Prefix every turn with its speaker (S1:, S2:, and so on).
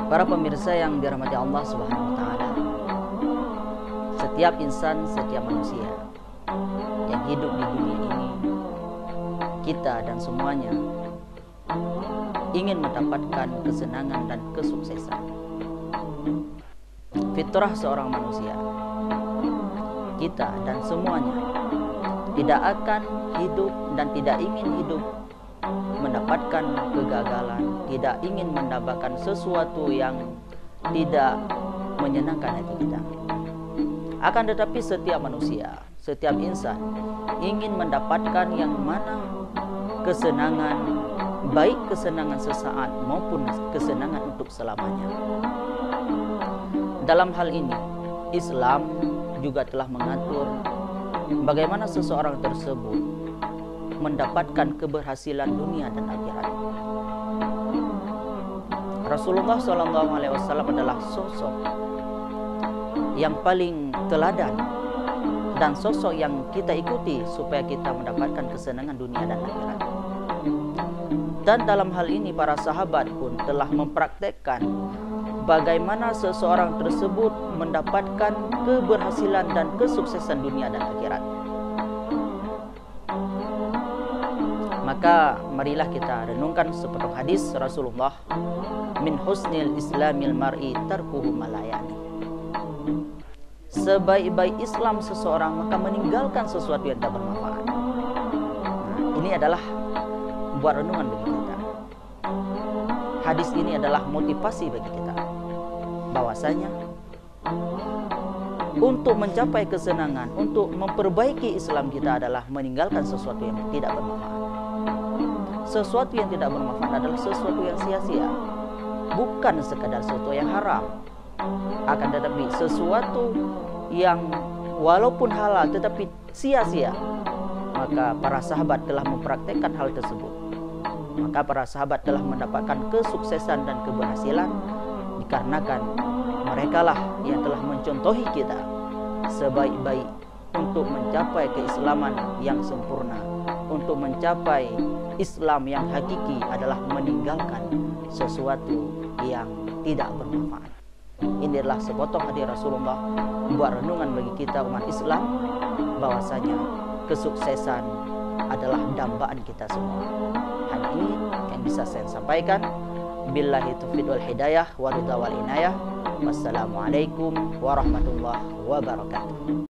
S1: Para pemirsa yang dirahmati Allah Subhanahu wa taala, setiap insan, setiap manusia yang hidup di dunia ini, kita dan semuanya ingin mendapatkan kesenangan dan kesuksesan. Fitrah seorang manusia, kita dan semuanya tidak akan hidup dan tidak ingin hidup mendapatkan kegagalan, tidak ingin mendapatkan sesuatu yang tidak menyenangkan hati kita. Akan tetapi setiap manusia, setiap insan ingin mendapatkan yang mana kesenangan, baik kesenangan sesaat maupun kesenangan untuk selamanya. Dalam hal ini, Islam juga telah mengatur bagaimana seseorang tersebut mendapatkan keberhasilan dunia dan akhirat. Rasulullah SAW adalah sosok yang paling teladan dan sosok yang kita ikuti supaya kita mendapatkan kesenangan dunia dan akhirat. Dan dalam hal ini para sahabat pun telah mempraktekkan bagaimana seseorang tersebut mendapatkan keberhasilan dan kesuksesan dunia dan akhirat. Maka marilah kita renungkan sepotong hadis Rasulullah, min husnil islamil mar'i tarkuhu malayani. Sebaik-baik Islam seseorang maka meninggalkan sesuatu yang tak bermanfaat. Ini adalah buat renungan bagi kita. Hadis ini adalah motivasi bagi kita bahwasanya untuk mencapai kesenangan, untuk memperbaiki Islam kita adalah meninggalkan sesuatu yang tidak bermanfaat. Sesuatu yang tidak bermanfaat adalah sesuatu yang sia-sia, bukan sekadar sesuatu yang haram, akan tetapi sesuatu yang walaupun halal tetapi sia-sia. Maka para sahabat telah mempraktekkan hal tersebut. Maka para sahabat telah mendapatkan kesuksesan dan keberhasilan dikarenakan merekalah yang telah mencontohi kita sebaik-baik untuk mencapai keislaman yang sempurna, untuk mencapai Islam yang hakiki adalah meninggalkan sesuatu yang tidak bermanfaat. Ini adalah sepotong hadis Rasulullah buat renungan bagi kita umat Islam bahwasanya kesuksesan adalah dambaan kita semua. Hanya ini yang bisa saya sampaikan. Billahi taufiq wal hidayah wa ridha wal inayah. Wassalamualaikum warahmatullahi wabarakatuh.